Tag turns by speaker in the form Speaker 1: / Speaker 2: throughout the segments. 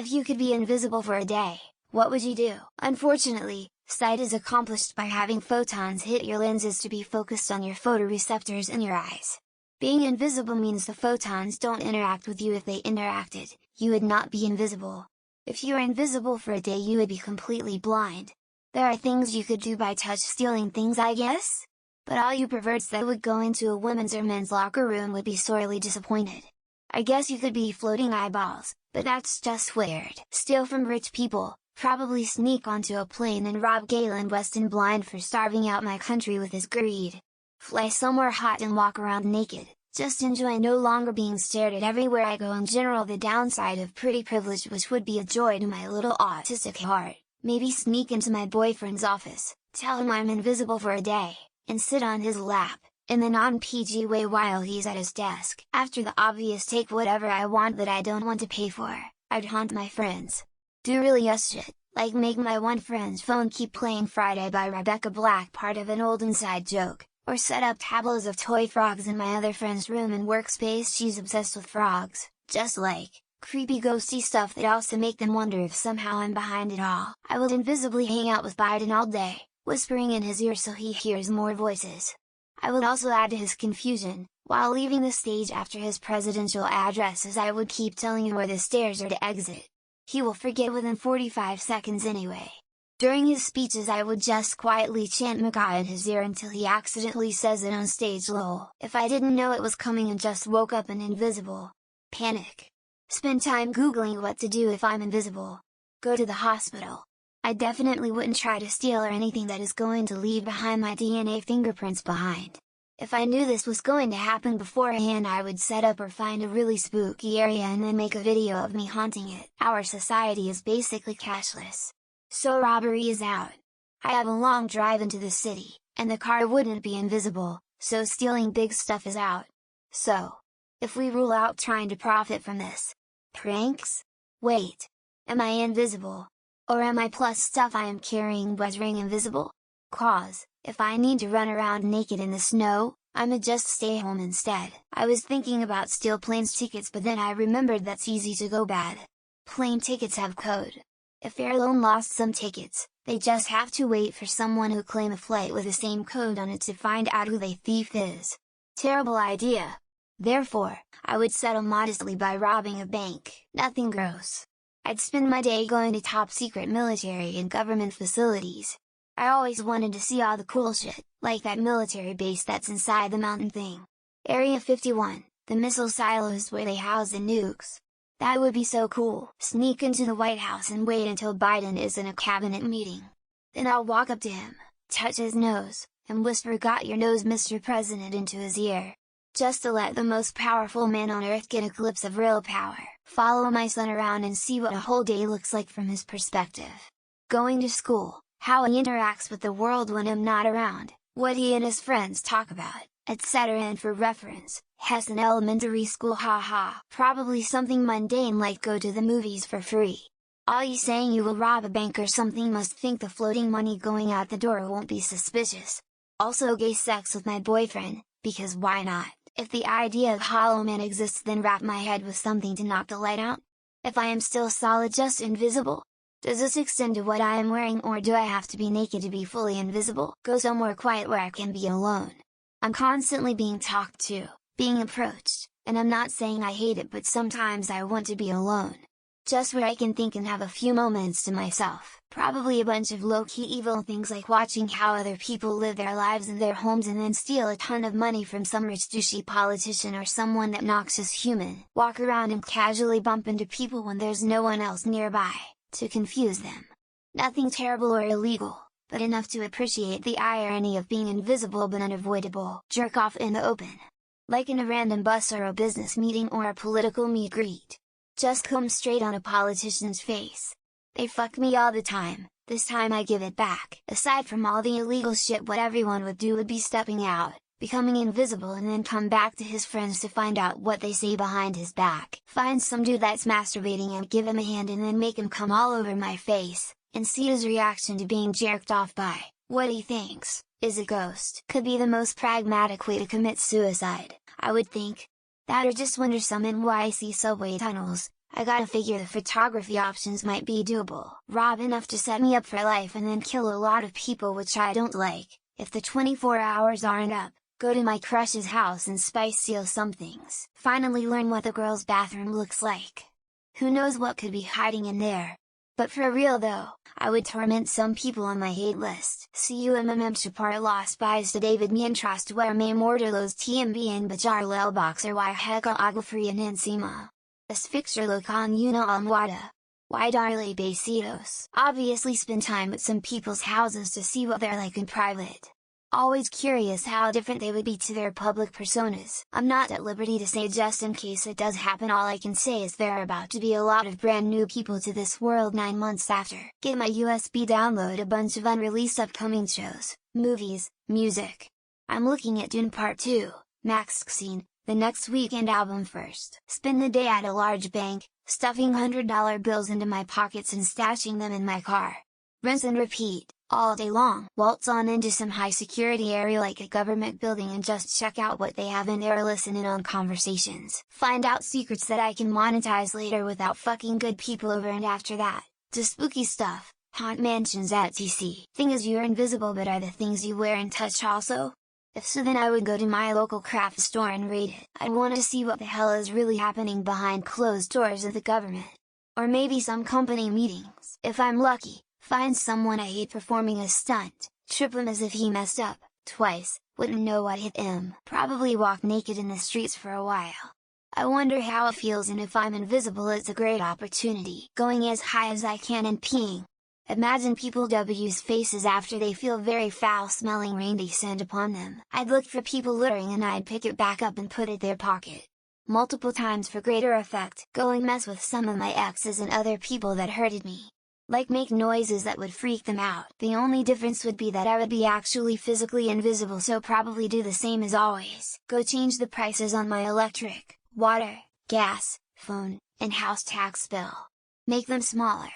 Speaker 1: If you could be invisible for a day, what would you do? Unfortunately, sight is accomplished by having photons hit your lenses to be focused on your photoreceptors in your eyes. Being invisible means the photons don't interact with you. If they interacted, you would not be invisible. If you were invisible for a day, you would be completely blind. There are things you could do by touch, stealing things, I guess? But all you perverts that would go into a women's or men's locker room would be sorely disappointed. I guess you could be floating eyeballs, but that's just weird. Steal from rich people, probably sneak onto a plane and rob Galen Weston blind for starving out my country with his greed. Fly somewhere hot and walk around naked, just enjoy no longer being stared at everywhere I go. In general, the downside of pretty privilege, which would be a joy to my little autistic heart, maybe sneak into my boyfriend's office, tell him I'm invisible for a day, and sit on his lap, in the non-PG way while he's at his desk. After the obvious take whatever I want that I don't want to pay for, I'd haunt my friends. Do really us shit, like make my one friend's phone keep playing Friday by Rebecca Black, part of an old inside joke, or set up tableaus of toy frogs in my other friend's room and workspace. She's obsessed with frogs, just like creepy ghosty stuff that also make them wonder if somehow I'm behind it all. I would invisibly hang out with Biden all day, whispering in his ear so he hears more voices. I would also add to his confusion, while leaving the stage after his presidential address, as I would keep telling him where the stairs are to exit. He will forget within 45 seconds anyway. During his speeches I would just quietly chant Maga in his ear until he accidentally says it on stage. Lol. If I didn't know it was coming and just woke up and invisible. Panic. Spend time googling what to do if I'm invisible. Go to the hospital. I definitely wouldn't try to steal or anything that is going to leave behind my DNA fingerprints behind. If I knew this was going to happen beforehand, I would set up or find a really spooky area and then make a video of me haunting it. Our society is basically cashless. So robbery is out. I have a long drive into the city, and the car wouldn't be invisible, so stealing big stuff is out. So, if we rule out trying to profit from this, pranks? Wait. Am I invisible? Or am I plus stuff I am carrying weathering invisible? Cause, if I need to run around naked in the snow, I'ma just stay home instead. I was thinking about steal planes tickets, but then I remembered that's easy to go bad. Plane tickets have code. If Airlone lost some tickets, they just have to wait for someone who claim a flight with the same code on it to find out who the thief is. Terrible idea. Therefore, I would settle modestly by robbing a bank. Nothing gross. I'd spend my day going to top secret military and government facilities. I always wanted to see all the cool shit, like that military base that's inside the mountain thing. Area 51, the missile silos where they house the nukes. That would be so cool. Sneak into the White House and wait until Biden is in a cabinet meeting. Then I'll walk up to him, touch his nose, and whisper "Got your nose, Mr. President" into his ear. Just to let the most powerful man on earth get a glimpse of real power. Follow my son around and see what a whole day looks like from his perspective. Going to school, how he interacts with the world when I'm not around, what he and his friends talk about, etc. And for reference, Hessen Elementary School, haha. Probably something mundane like go to the movies for free. All you saying you will rob a bank or something must think the floating money going out the door won't be suspicious. Also gay sex with my boyfriend, because why not? If the idea of Hollow Man exists, then wrap my head with something to knock the light out? If I am still solid, just invisible? Does this extend to what I am wearing, or do I have to be naked to be fully invisible? Go somewhere quiet where I can be alone. I'm constantly being talked to, being approached, and I'm not saying I hate it, but sometimes I want to be alone. Just where I can think and have a few moments to myself. Probably a bunch of low-key evil things like watching how other people live their lives in their homes and then steal a ton of money from some rich douchey politician or someone that knocks us human. Walk around and casually bump into people when there's no one else nearby, to confuse them. Nothing terrible or illegal, but enough to appreciate the irony of being invisible but unavoidable. Jerk off in the open. Like in a random bus or a business meeting or a political meet-greet. Just come straight on a politician's face. They fuck me all the time, this time I give it back. Aside from all the illegal shit, what everyone would do would be stepping out, becoming invisible, and then come back to his friends to find out what they say behind his back. Find some dude that's masturbating and give him a hand and then make him come all over my face, and see his reaction to being jerked off by, what he thinks, is a ghost. Could be the most pragmatic way to commit suicide, I would think. That or just wander some NYC subway tunnels, I gotta figure the photography options might be doable. Rob enough to set me up for life and then kill a lot of people, which I don't like. If the 24 hours aren't up, go to my crush's house and spice seal some things. Finally learn what the girl's bathroom looks like. Who knows what could be hiding in there? But for real though, I would torment some people on my hate list. CUMMM Chapar Los Spies de David Mientras Duerme Morder Los TMB en Bajar Lel Boxer Y Heka Agua Fria Encima. Asfixerlo con una almohada. Why darle besitos? Obviously spend time at some people's houses to see what they're like in private. Always curious how different they would be to their public personas. I'm not at liberty to say just in case it does happen. All I can say is there are about to be a lot of brand new people to this world 9 months after. Get my USB, download a bunch of unreleased upcoming shows, movies, music. I'm looking at Dune Part 2, Max Scene, the next weekend album first. Spend the day at a large bank, stuffing $100 bills into my pockets and stashing them in my car. Rinse and repeat, all day long. Waltz on into some high security area like a government building and just check out what they have in there or listen in on conversations. Find out secrets that I can monetize later without fucking good people over, and after that, to spooky stuff, haunt mansions etc. Thing is, you're invisible, but are the things you wear and touch also? If so, then I would go to my local craft store and raid it. I'd want to see what the hell is really happening behind closed doors of the government. Or maybe some company meetings. If I'm lucky, find someone I hate performing a stunt, trip him as if he messed up, twice, wouldn't know what hit him. Probably walk naked in the streets for a while. I wonder how it feels, and if I'm invisible it's a great opportunity. Going as high as I can and peeing. Imagine people W's faces after they feel very foul-smelling rain descend upon them. I'd look for people littering and I'd pick it back up and put it in their pocket. Multiple times for greater effect. Go and mess with some of my exes and other people that hurted me. Like make noises that would freak them out. The only difference would be that I would be actually physically invisible, so probably do the same as always. Go change the prices on my electric, water, gas, phone, and house tax bill. Make them smaller.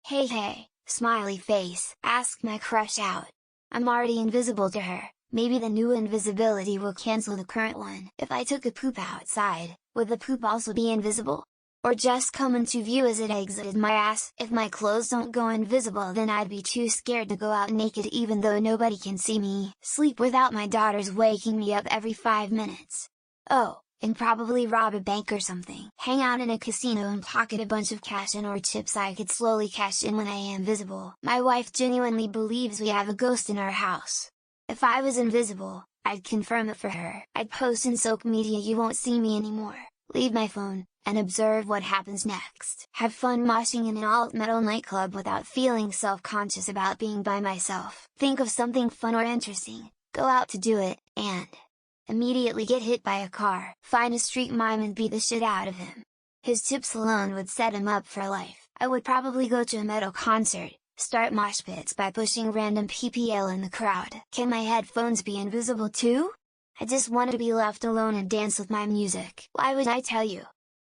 Speaker 1: Hey, smiley face. Ask my crush out. I'm already invisible to her, maybe the new invisibility will cancel the current one. If I took a poop outside, would the poop also be invisible? Or just come into view as it exited my ass? If my clothes don't go invisible, then I'd be too scared to go out naked even though nobody can see me. Sleep without my daughters waking me up every 5 minutes. Oh, and probably rob a bank or something. Hang out in a casino and pocket a bunch of cash and or chips I could slowly cash in when I am visible. My wife genuinely believes we have a ghost in our house. If I was invisible, I'd confirm it for her. I'd post in social media you won't see me anymore, leave my phone, and observe what happens next. Have fun moshing in an alt-metal nightclub without feeling self-conscious about being by myself. Think of something fun or interesting, go out to do it, and immediately get hit by a car. Find a street mime and beat the shit out of him. His tips alone would set him up for life. I would probably go to a metal concert, start mosh pits by pushing random PPL in the crowd. Can my headphones be invisible too? I just want to be left alone and dance with my music. Why would I tell you?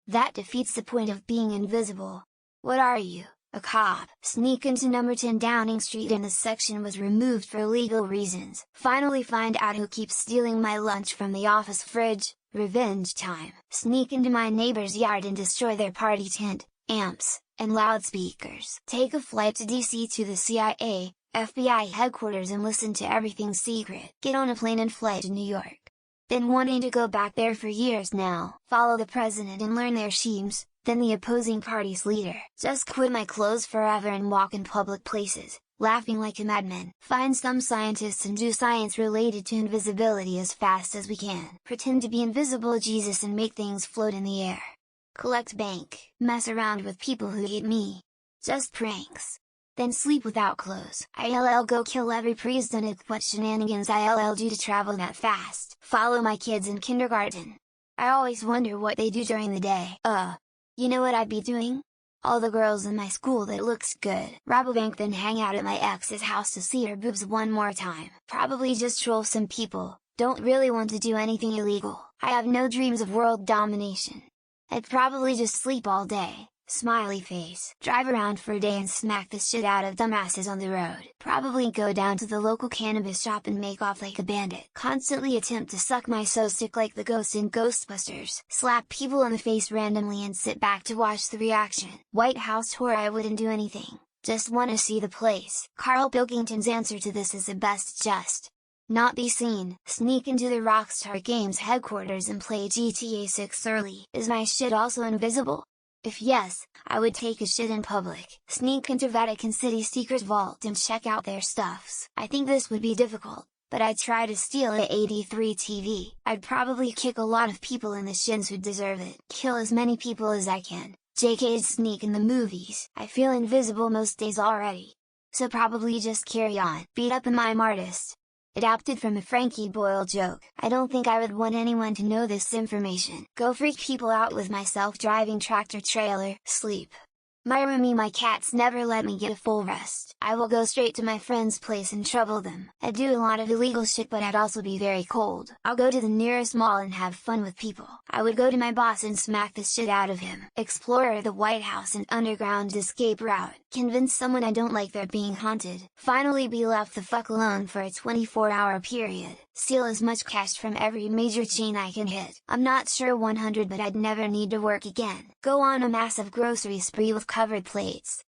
Speaker 1: That defeats the point of being invisible. What are you, a cop? Sneak into number 10 Downing Street and the section was removed for legal reasons. Finally find out who keeps stealing my lunch from the office fridge, revenge time. Sneak into my neighbor's yard and destroy their party tent, amps, and loudspeakers. Take a flight to DC to the CIA, FBI headquarters and listen to everything secret. Get on a plane and fly to New York. Been wanting to go back there for years now. Follow the president and learn their schemes, then the opposing party's leader. Just quit my clothes forever and walk in public places, laughing like a madman. Find some scientists and do science related to invisibility as fast as we can. Pretend to be invisible Jesus and make things float in the air. Collect bank. Mess around with people who hate me. Just pranks. Then sleep without clothes. ILL go kill every priest and it what shenanigans ILL do to travel that fast. Follow my kids in kindergarten. I always wonder what they do during the day. You know what I'd be doing? All the girls in my school that looks good. Rob a bank then hang out at my ex's house to see her boobs one more time. Probably just troll some people, don't really want to do anything illegal. I have no dreams of world domination. I'd probably just sleep all day, Smiley face. Drive around for a day and smack the shit out of dumbasses on the road. Probably go down to the local cannabis shop and make off like a bandit. Constantly attempt to suck my so stick like the ghost in Ghostbusters. Slap people in the face randomly and sit back to watch the reaction. White House tour. I wouldn't do anything. Just wanna see the place. Carl Pilkington's answer to this is the best: just not be seen. Sneak into the Rockstar Games headquarters and play GTA 6 early. Is my shit also invisible? If yes, I would take a shit in public. Sneak into Vatican City secret vault and check out their stuffs. I think this would be difficult, but I'd try to steal a 83 TV. I'd probably kick a lot of people in the shins who deserve it. Kill as many people as I can. JK's sneak in the movies. I feel invisible most days already. So probably just carry on. Beat up a mime artist. Adapted from a Frankie Boyle joke. I don't think I would want anyone to know this information. Go freak people out with my self-driving tractor trailer. Sleep. My cats never let me get a full rest. I will go straight to my friend's place and trouble them. I'd do a lot of illegal shit, but I'd also be very cold. I'll go to the nearest mall and have fun with people. I would go to my boss and smack the shit out of him. Explore the White House and underground escape route. Convince someone I don't like they're being haunted. Finally be left the fuck alone for a 24-hour period. Steal as much cash from every major chain I can hit. I'm not sure 100, but I'd never need to work again. Go on a massive grocery spree with covered plates.